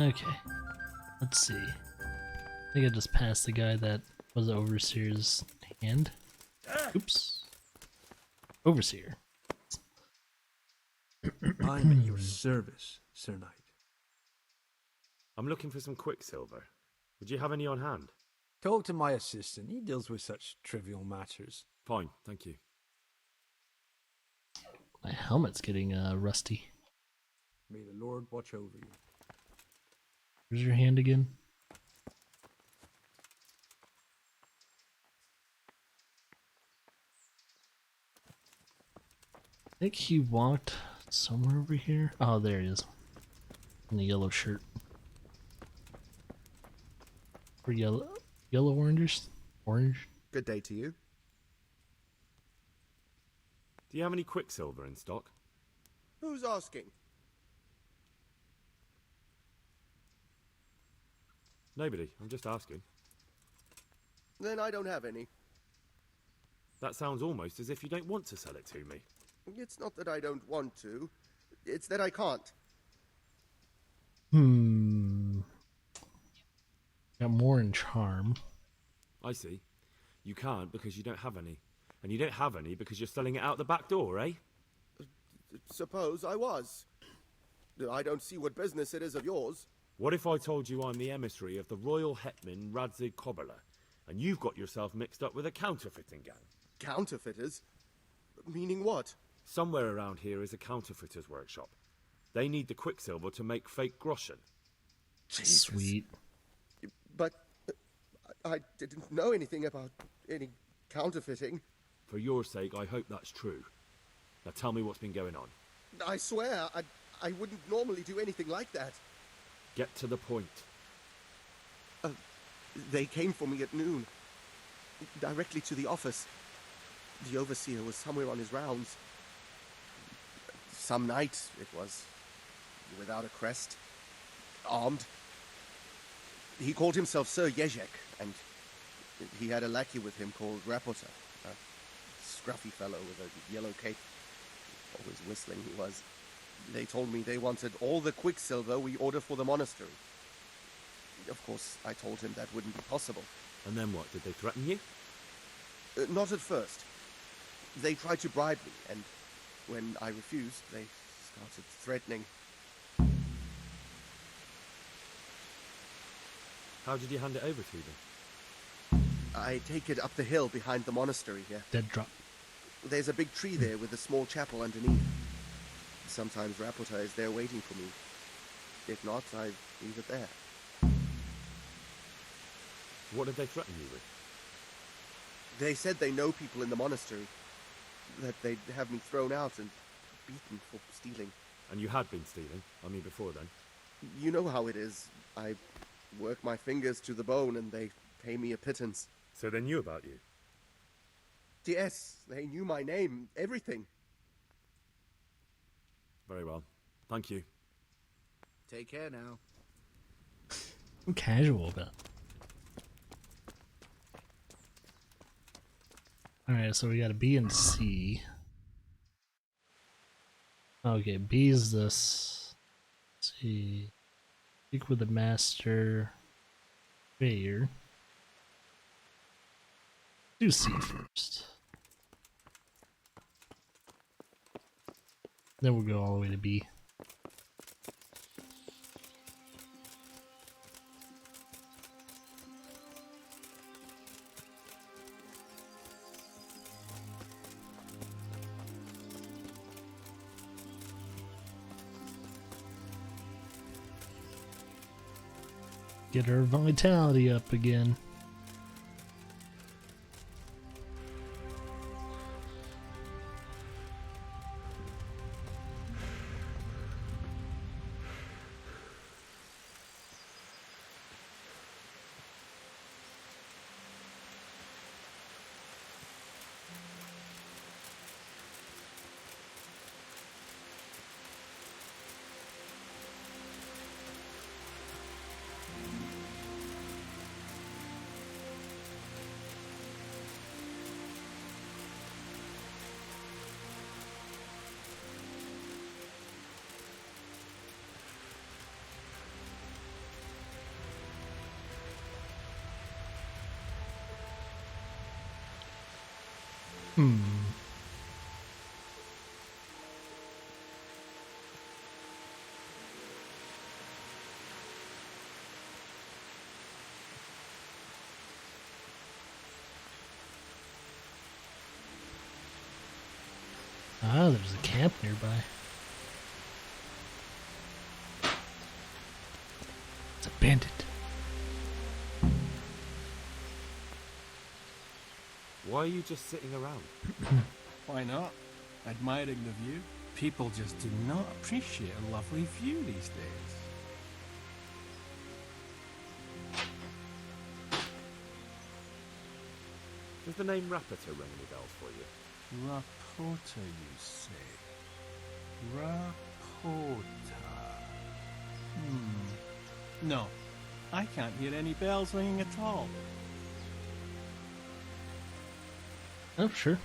Okay. Let's see. I think I just passed the guy that was the overseer's hand. Oops. Overseer. I'm at your service, Sir Knight. I'm looking for some quicksilver. Would you have any on hand? Talk to my assistant. He deals with such trivial matters. Fine, thank you. My helmet's getting rusty. May the Lord watch over you. Where's your hand again? I think he walked somewhere over here. Oh, there he is. In the yellow shirt. Or yellow oranges? Orange? Good day to you. Do you have any quicksilver in stock? Who's asking? Nobody, I'm just asking. Then I don't have any. That sounds almost as if you don't want to sell it to me. It's not that I don't want to. It's that I can't. Got more in charm. I see. You can't because you don't have any. And you don't have any because you're selling it out the back door, eh? Suppose I was. I don't see what business it is of yours. What if I told you I'm the emissary of the Royal Hetman Radzig Kobyla, and you've got yourself mixed up with a counterfeiting gang? Counterfeiters? Meaning what? Somewhere around here is a counterfeiter's workshop. They need the quicksilver to make fake groschen. Jesus. Sweet. But I didn't know anything about any counterfeiting. For your sake, I hope that's true. Now tell me what's been going on. I swear, I wouldn't normally do anything like that. Get to the point. They came for me at noon. Directly to the office. The overseer was somewhere on his rounds. Some night, it was. Without a crest. Armed. He called himself Sir Jezek, and he had a lackey with him called Rapota. A scruffy fellow with a yellow cape. Always whistling he was. They told me they wanted all the quicksilver we order for the monastery. Of course, I told him that wouldn't be possible. And then what? Did they threaten you? Not at first. They tried to bribe me, and when I refused, they started threatening. How did you hand it over to them? I take it up the hill behind the monastery here. Dead drop. There's a big tree there with a small chapel underneath. Sometimes Rapota is there waiting for me. If not, I leave it there. What did they threaten you with? They said they know people in the monastery. That they'd have me thrown out and beaten for stealing. And you had been stealing? I mean, before then. You know how it is. I work my fingers to the bone and they pay me a pittance. So they knew about you? Yes, they knew my name, everything. Very well. Thank you. Take care now. I'm casual about it. Alright, so we got a B and C. Okay, B is this. C. Speak with the master. Fair. Do C first. Then we'll go all the way to B. Get our vitality up again. Ah, there's a camp nearby. It's abandoned. Why are you just sitting around? Why not? Admiring the view. People just do not appreciate a lovely view these days. Does the name Rapita ring any bells for you? Rapota, you say? Rapota. No, I can't hear any bells ringing at all. Oh, sure.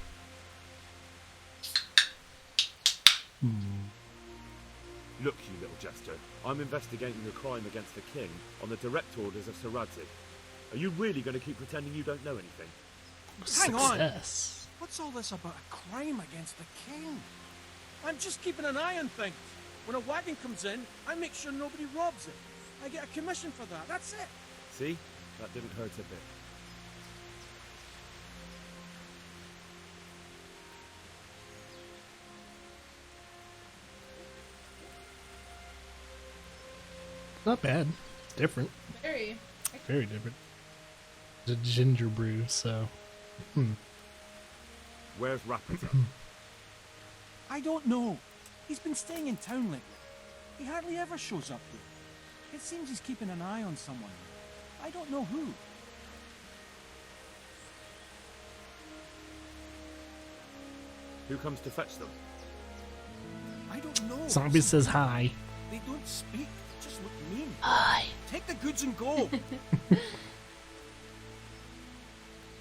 Look, you little jester. I'm investigating a crime against the king on the direct orders of Sir Radzig. Are you really going to keep pretending you don't know anything? Hang on! Success. What's all this about a crime against the king? I'm just keeping an eye on things. When a wagon comes in, I make sure nobody robs it. I get a commission for that. That's it. See? That didn't hurt a bit. Not bad. It's different. Very. Very different. It's a ginger brew, so. Where's Rapita? I don't know. He's been staying in town lately. He hardly ever shows up here. It seems he's keeping an eye on someone. I don't know who. Who comes to fetch them? I don't know. Zombie says hi. They don't speak. They just look mean. Hi. Take the goods and go.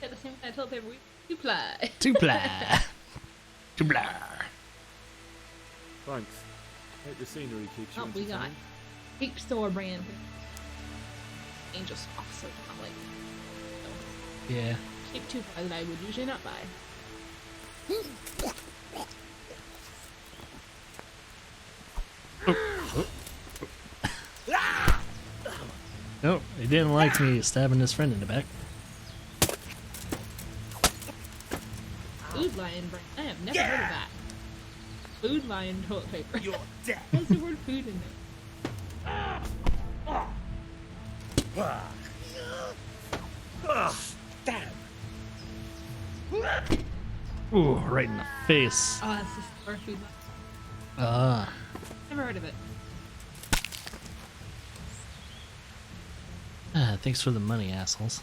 At the same time, I told everyone to fly. Two blah. Two blah. Thanks. Hope the scenery keeps you Oh, we got entertained. cheap store brand angel stuff, so I'm like, Yeah. cheap tooth that I would usually not buy. No, he didn't like me stabbing his friend in the back. Food lion brand. I have never heard of that. Food lion toilet paper. You're dead. What's the word food in there? Damn. Ooh, right in the face. Oh, that's just our food lion. Ah. Never heard of it. Ah, thanks for the money, assholes.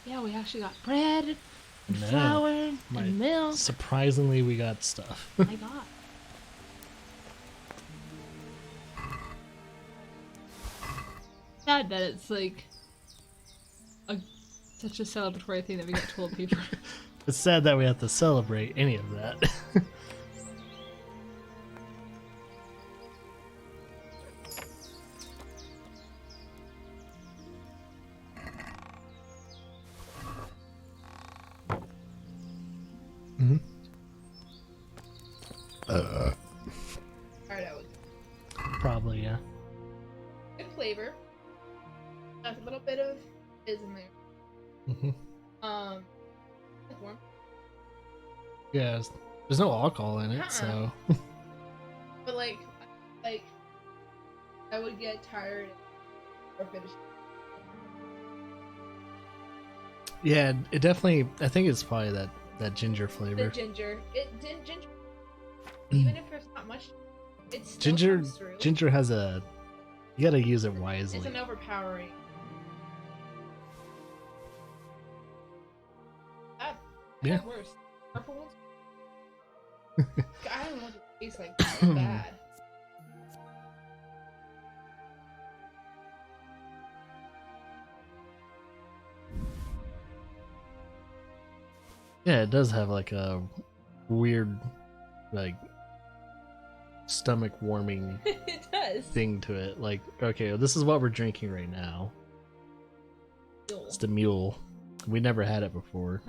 Yeah, we actually got bread and No. flour and My- milk. Surprisingly, we got stuff. My God. Sad that it's like such a celebratory thing that we get told people. It's sad that we have to celebrate any of that. Mm-hmm. Alright, I would. Probably, yeah. Good flavor. Has a little bit of fizz in there. Mm-hmm. Like warm. Yeah, there's no alcohol in it, so. But like I would get tired or finish. Yeah, it definitely. I think it's probably that ginger The flavor. ginger. Ginger. Even if there's not much, it's still Ginger, comes through. ginger has a. You gotta use it wisely. It's an overpowering. That Yeah. that's worse. Purple ones. I don't know what it tastes like. It's so bad. Yeah, it does have like a weird, like, stomach warming It does. thing to it. Like, okay, this is what we're drinking right now. It's the mule. We never had it before.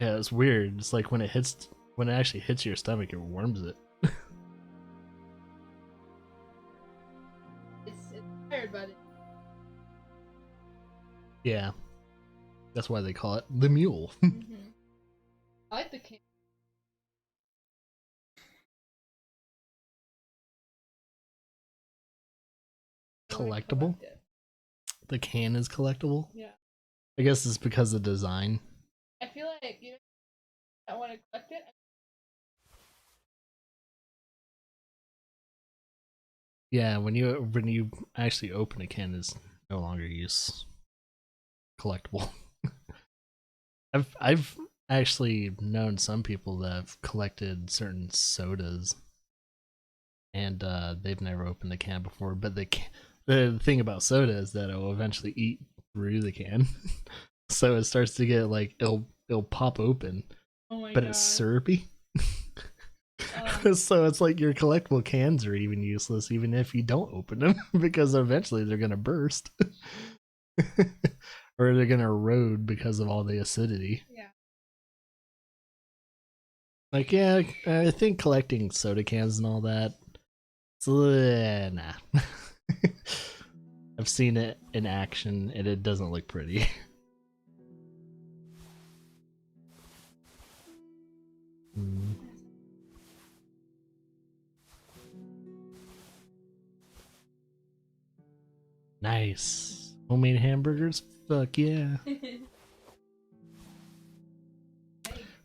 Yeah, it's weird. It's like when it actually hits your stomach, it warms it. It's tired, but Yeah. That's why they call it the mule. I like the can. Collectible? The can is collectible? Yeah. I guess it's because of design. I feel like you don't want to collect it. Yeah, when you actually open a can, it's no longer collectible. I've actually known some people that have collected certain sodas, and they've never opened the can before. But the thing about soda is that it will eventually eat through the can, so it starts to get like it'll pop open, Oh my but god. it's syrupy. So it's like your collectible cans are even useless, even if you don't open them, because eventually they're gonna burst, or they're gonna erode because of all the acidity. Yeah. Like, yeah, I think collecting soda cans and all that, nah. I've seen it in action, and it doesn't look pretty. Nice. Homemade hamburgers? Fuck yeah.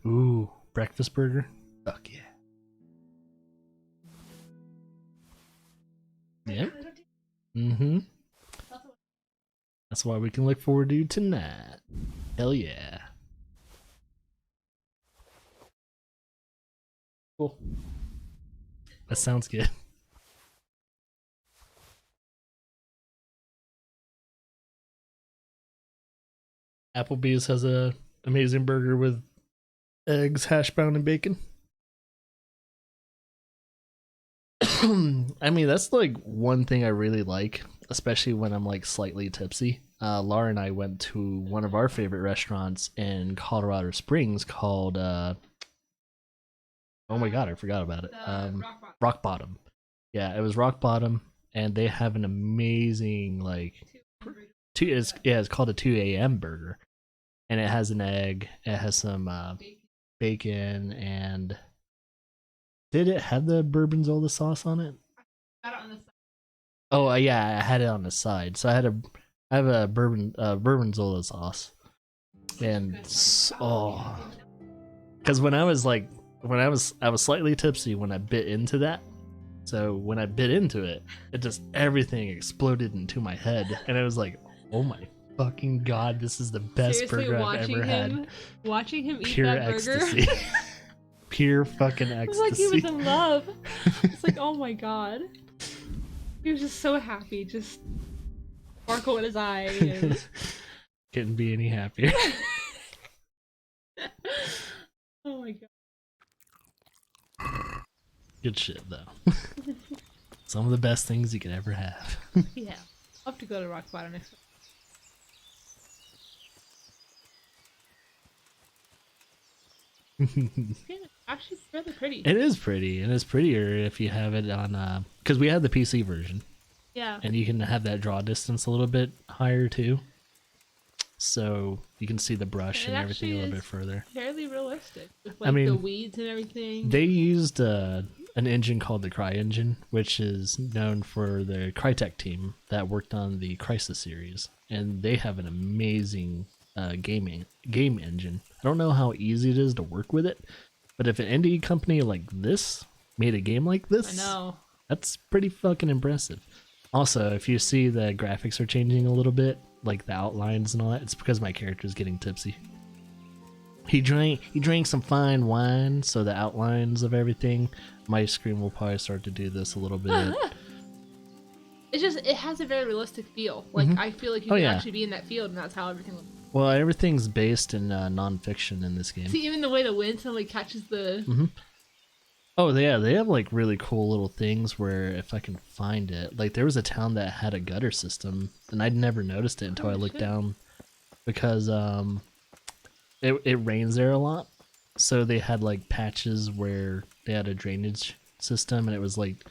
Ooh, breakfast burger? Fuck yeah. Yep. Mm-hmm. That's why we can look forward to tonight. Hell yeah. Cool. That sounds good. Applebee's has a amazing burger with eggs, hash brown, and bacon. I mean, that's like one thing I really like, especially when I'm like slightly tipsy. Laura and I went to one of our favorite restaurants in Colorado Springs called oh my god, I forgot about it. Rock Bottom. Yeah, it was Rock Bottom, and they have an amazing like it's called a 2 a.m. burger, and it has an egg, it has some bacon, and did it have the Gorgonzola sauce on it? Got it on the side. Oh yeah, I had it on the side. So I have a Gorgonzola sauce, and because when I was slightly tipsy when I bit into that. So when I bit into it, it just everything exploded into my head, and I was like, oh my fucking god, this is the best Seriously, burger I've ever had. Watching him eat Pure that burger. ecstasy. Pure fucking It was ecstasy. like he was in love. It's like, oh my god. He was just so happy, just sparkle in his eye. And... Couldn't be any happier. Oh my god. Good shit though. Some of the best things you could ever have. Yeah. I'll have to go to Rock Bottom next time. Yeah, actually, it's really pretty. It is pretty, and it's prettier if you have it on because we had the PC version, Yeah. and you can have that draw distance a little bit higher too, so you can see the brush And and it everything a actually little bit is further. Fairly realistic. With like I mean, the weeds and everything. They used an engine called the Cry Engine, which is known for the Crytek team that worked on the Crysis series, and they have an amazing game engine. I don't know how easy it is to work with it, but if an indie company like this made a game like this, I know. that's pretty fucking impressive. Also, if you see the graphics are changing a little bit, like the outlines and all that, it's because my character is getting tipsy. He drank some fine wine, so the outlines of everything. My screen will probably start to do this a little bit. It's just, it has a very realistic feel. Like, I feel like you can actually be in that field, and that's how everything looks. Well, everything's based in non-fiction in this game. See, even the way the wind suddenly catches the... Oh yeah, they have like really cool little things where if I can find it, like there was a town that had a gutter system, and I'd never noticed it until I looked down because it rains there a lot, so they had like patches where they had a drainage system, and it was like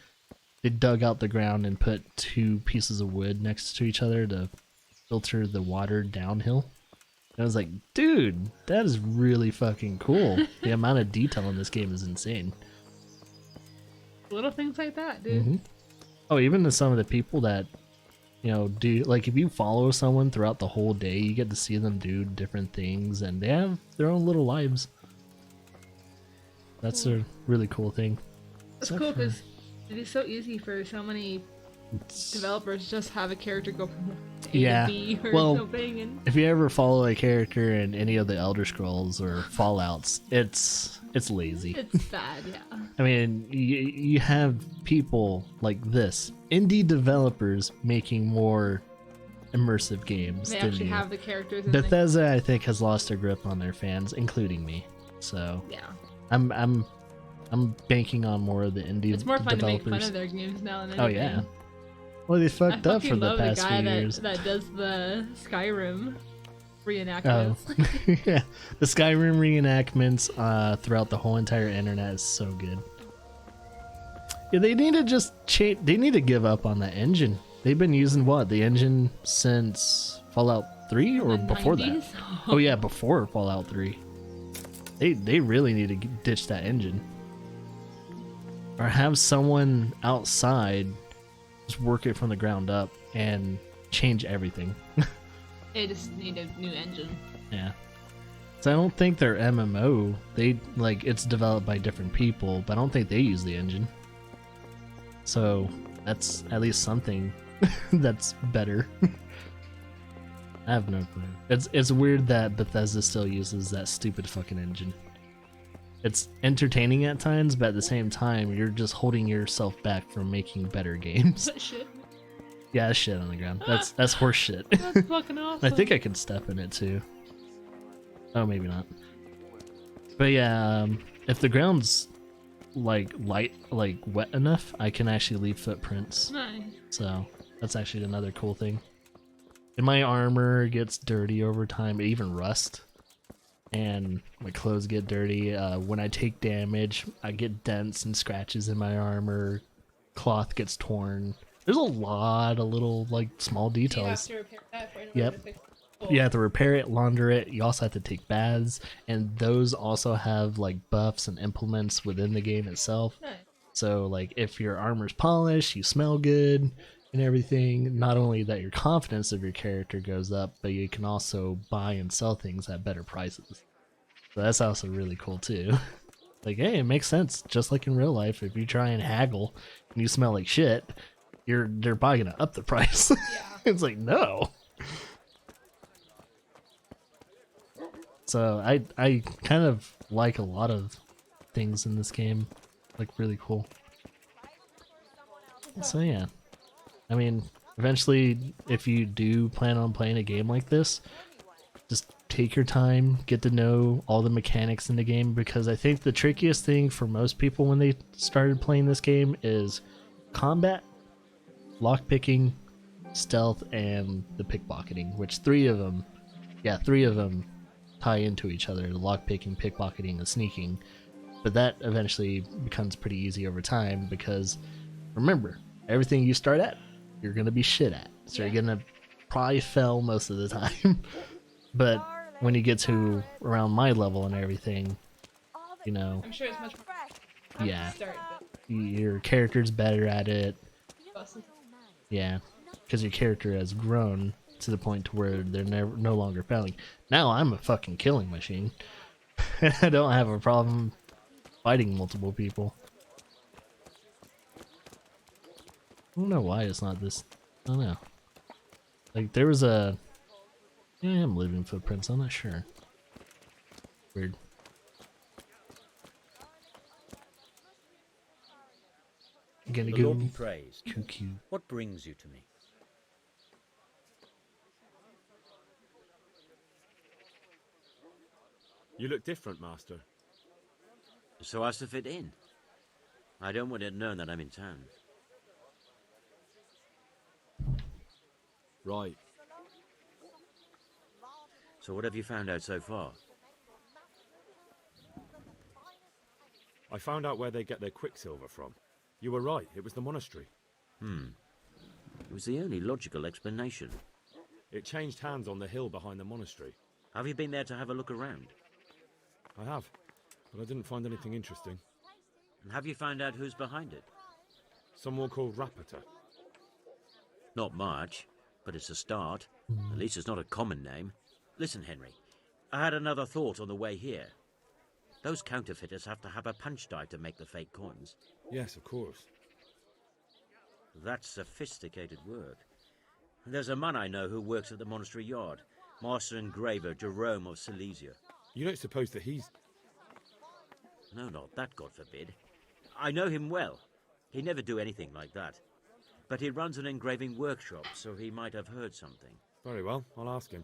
they dug out the ground and put two pieces of wood next to each other to filter the water downhill. And I was like, dude, that is really fucking cool. The amount of detail in this game is insane. Little things like that, dude. Hmm. Oh, even to some of the people that, you know, do, like, if you follow someone throughout the whole day, you get to see them do different things, and they have their own little lives. That's a really cool thing. It's Except cool for- because it is so easy for so many developers just have a character go from A Yeah, to B or well, something, and if you ever follow a character in any of the Elder Scrolls or Fallouts, it's lazy. it's bad, yeah. I mean, you have people like this, indie developers making more immersive games They than actually you. have the characters in there. Bethesda, I think, has lost their grip on their fans, including me. So Yeah. I'm banking on more of the indie It's more fun developers. to make fun of their games now than Oh anything. yeah. Well, they I fucked up fucking for the love past the guy few that, years. that does the Skyrim Oh, reenactments. yeah. The Skyrim reenactments throughout the whole entire internet is so good. Yeah, they need to just change. They need to give up on that engine. They've been using what, the engine since Fallout 3 or The before 90s? that? Oh yeah, before Fallout 3. They really need to ditch that engine, or have someone outside just work it from the ground up and change everything. They just need a new engine. Yeah. So I don't think their MMO, they like it's developed by different people, but I don't think they use the engine. So that's at least something that's better. I have no clue. It's weird that Bethesda still uses that stupid fucking engine. It's entertaining at times, but at the same time, you're just holding yourself back from making better games. That shit. Yeah, that's shit on the ground. That's horse shit. That's fucking awesome. I think I could step in it too. Oh, maybe not. But yeah, if the ground's like light, like wet enough, I can actually leave footprints. Nice. So that's actually another cool thing. And my armor gets dirty over time, it even rust. And my clothes get dirty. When I take damage, I get dents and scratches in my armor. Cloth gets torn. There's a lot of little, like, small details. You have to repair that for Yep. to fix You have to repair it, launder it. You also have to take baths, and those also have like buffs and implements within the game itself. Nice. So like if your armor's polished, you smell good and everything. Not only that your confidence of your character goes up, but you can also buy and sell things at better prices. So that's also really cool too. Like, hey, it makes sense. Just like in real life, if you try and haggle and you smell like shit, they're probably gonna up the price. Yeah. It's like, no. So I kind of like a lot of things in this game, like really cool. So yeah, I mean, eventually, if you do plan on playing a game like this, just take your time, get to know all the mechanics in the game, because I think the trickiest thing for most people when they started playing this game is combat, lockpicking, stealth, and the pickpocketing, which three of them tie into each other: the lockpicking, pickpocketing, and sneaking. But that eventually becomes pretty easy over time, because remember, everything you start at, you're gonna be shit at. So you're gonna probably fail most of the time. But when you get to around my level and everything, you know, I'm sure it's much more yeah, start, your character's better at it. but Yeah, because your character has grown to the point to where they're no longer failing. Now I'm a fucking killing machine. I don't have a problem fighting multiple people. I don't know why it's not this. I don't know. Like there was a. Yeah, I am leaving footprints. I'm not sure. Weird. Gonna The go Lord be praised. cuckoo. What brings you to me? You look different, Master. So as to fit in. I don't want it known that I'm in town. Right. So what have you found out so far? I found out where they get their quicksilver from. You were right, it was the monastery. It was the only logical explanation. It changed hands on the hill behind the monastery. Have you been there to have a look around? I have, but I didn't find anything interesting. And have you found out who's behind it? Someone called Rapata. Not much, but it's a start. At least it's not a common name. Listen, Henry, I had another thought on the way here. Those counterfeiters have to have a punch die to make the fake coins. Yes, of course. That's sophisticated work. There's a man I know who works at the monastery yard, Master Engraver Jerome of Silesia. You don't suppose that he's... No, not that, God forbid. I know him well. He'd never do anything like that. But he runs an engraving workshop, so he might have heard something. Very well, I'll ask him.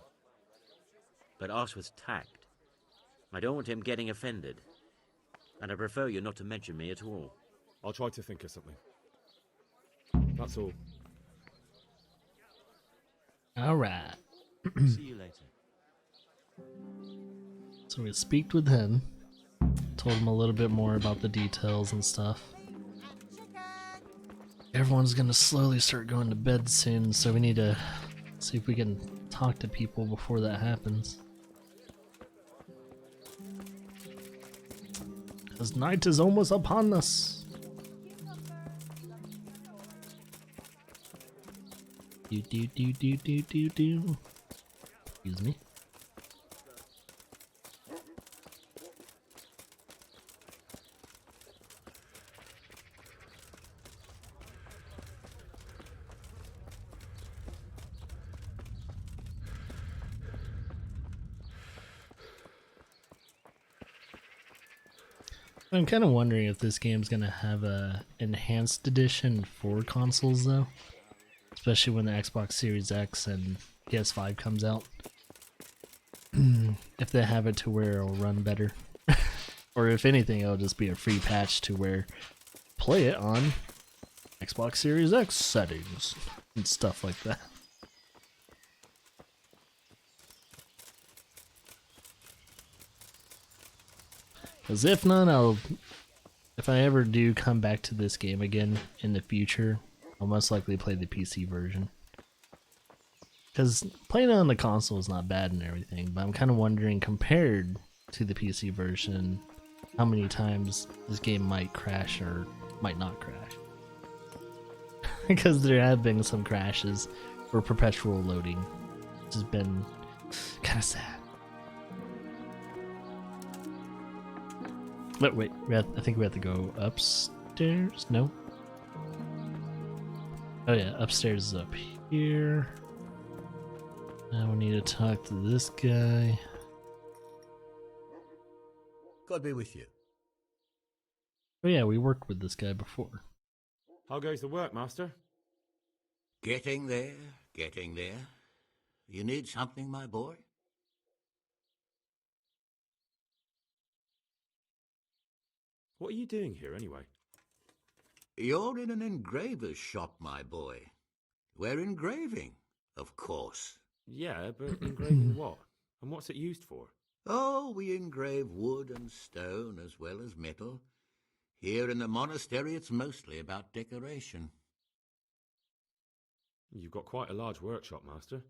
But ask with tact. I don't want him getting offended. And I prefer you not to mention me at all. I'll try to think of something. That's all. All right. See you later. So we speaked with him, told him a little bit more about the details and stuff. Everyone's gonna slowly start going to bed soon, so we need to see if we can talk to people before that happens. Because night is almost upon us. Do. Excuse me. I'm kind of wondering if this game's gonna have a enhanced edition for consoles though, especially when the Xbox Series X and PS5 comes out. If they have it to where it'll run better, or if anything, it'll just be a free patch to where play it on Xbox Series X settings and stuff like that. Because if not, if I ever do come back to this game again in the future, I'll most likely play the PC version. Because playing it on the console is not bad and everything, but I'm kind of wondering, compared to the PC version, how many times this game might crash or might not crash. Because there have been some crashes for perpetual loading, which has been kind of sad. But wait, I think we have to go upstairs? No? Oh yeah, upstairs is up here. Now we need to talk to this guy. God be with you. Oh yeah, we worked with this guy before. How goes the work, Master? Getting there, getting there. You need something, my boy? What are you doing here, anyway? You're in an engraver's shop, my boy. We're engraving, of course. Yeah, but engraving what? And what's it used for? Oh, we engrave wood and stone as well as metal. Here in the monastery, it's mostly about decoration. You've got quite a large workshop, Master.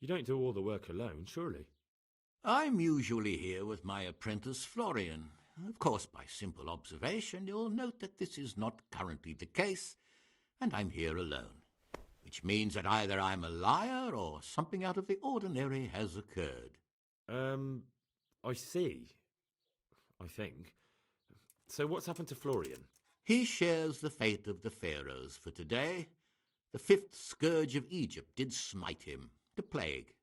You don't do all the work alone, surely? I'm usually here with my apprentice, Florian. Of course, by simple observation, you'll note that this is not currently the case, and I'm here alone, which means that either I'm a liar or something out of the ordinary has occurred. I see. I think. So what's happened to Florian? He shares the fate of the pharaohs for today. The fifth scourge of Egypt did smite him, the plague,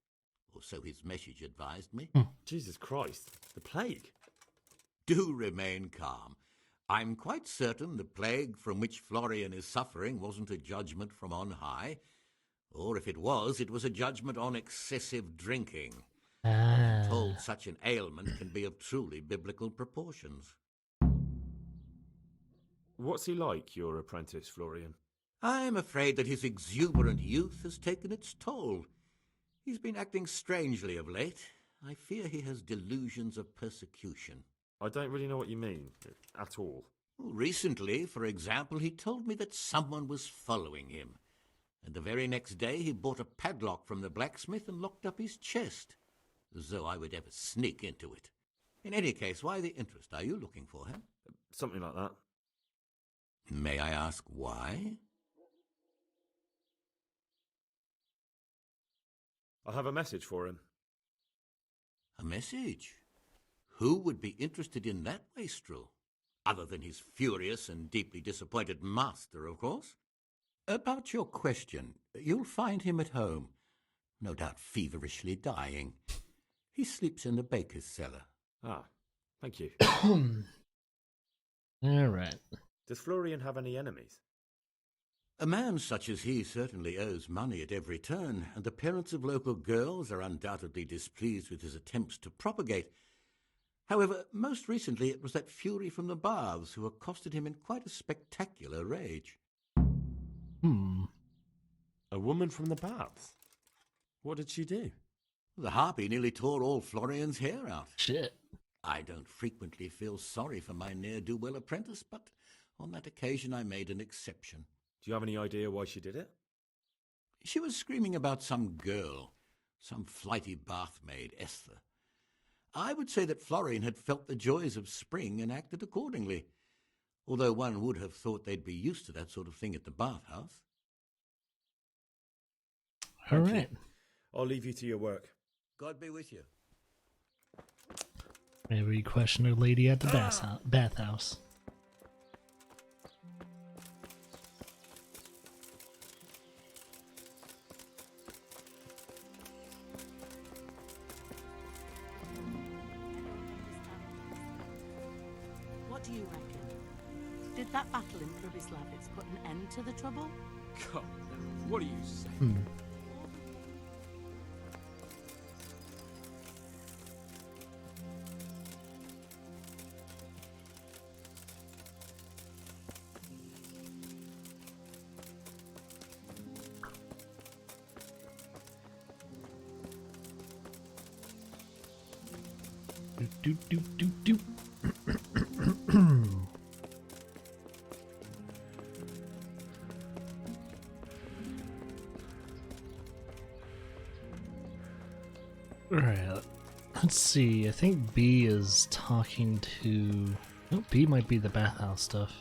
or so his message advised me. Jesus Christ, the plague? Do remain calm. I'm quite certain the plague from which Florian is suffering wasn't a judgment from on high, or if it was a judgment on excessive drinking. I'm told such an ailment can be of truly biblical proportions. What's he like, your apprentice, Florian? I'm afraid that his exuberant youth has taken its toll. He's been acting strangely of late. I fear he has delusions of persecution. I don't really know what you mean, at all. Recently, for example, he told me that someone was following him. And the very next day he bought a padlock from the blacksmith and locked up his chest, as though I would ever sneak into it. In any case, why the interest? Are you looking for him? Something like that. May I ask why? I have a message for him. A message? Who would be interested in that wastrel? Other than his furious and deeply disappointed master, of course. About your question, you'll find him at home, no doubt feverishly dying. He sleeps in the baker's cellar. Ah, thank you. All right. Does Florian have any enemies? A man such as he certainly owes money at every turn, and the parents of local girls are undoubtedly displeased with his attempts to propagate. However, most recently it was that fury from the baths who accosted him in quite a spectacular rage. A woman from the baths? What did she do? The harpy nearly tore all Florian's hair out. Shit. I don't frequently feel sorry for my ne'er-do-well apprentice, but on that occasion I made an exception. Do you have any idea why she did it? She was screaming about some girl, some flighty bath-maid, Esther. I would say that Florian had felt the joys of spring and acted accordingly, although one would have thought they'd be used to that sort of thing at the bathhouse. All Thank you. right. I'll leave you to your work. God be with you. Maybe question a lady at the bathhouse. What do you reckon? Did that battle in Pribyslavitz put an end to the trouble? God, what are you saying? Do. Alright, let's see. I think B is talking to... Oh, B might be the bathhouse stuff.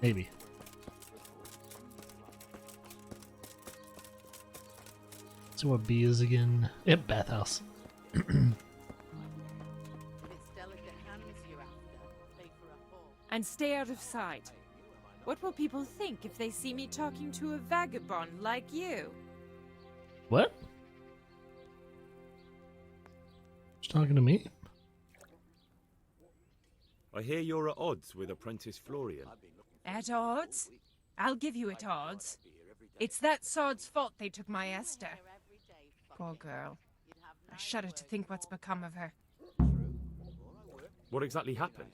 Maybe. So what B is again? Yep, bathhouse. It's delicate hands you're after. Pay for a haul. And stay out of sight. What will people think if they see me talking to a vagabond like you? What? She's talking to me? I hear you're at odds with apprentice Florian. At odds? I'll give you at odds. It's that sod's fault they took my Esther. Poor girl. I shudder to think what's become of her. What exactly happened?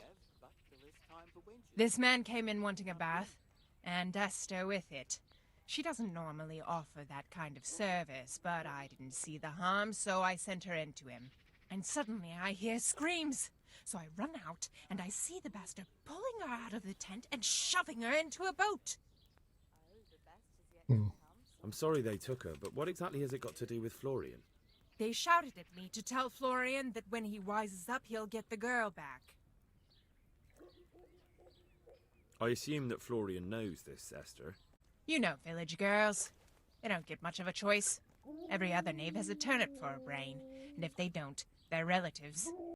This man came in wanting a bath, and Esther with it. She doesn't normally offer that kind of service, but I didn't see the harm, so I sent her in to him. And suddenly I hear screams. So I run out, and I see the bastard pulling her out of the tent and shoving her into a boat. I'm sorry they took her, but what exactly has it got to do with Florian? They shouted at me to tell Florian that when he wises up, he'll get the girl back. I assume that Florian knows this, Esther. You know village girls. They don't get much of a choice. Every other knave has a turnip for a brain, and if they don't, their relatives.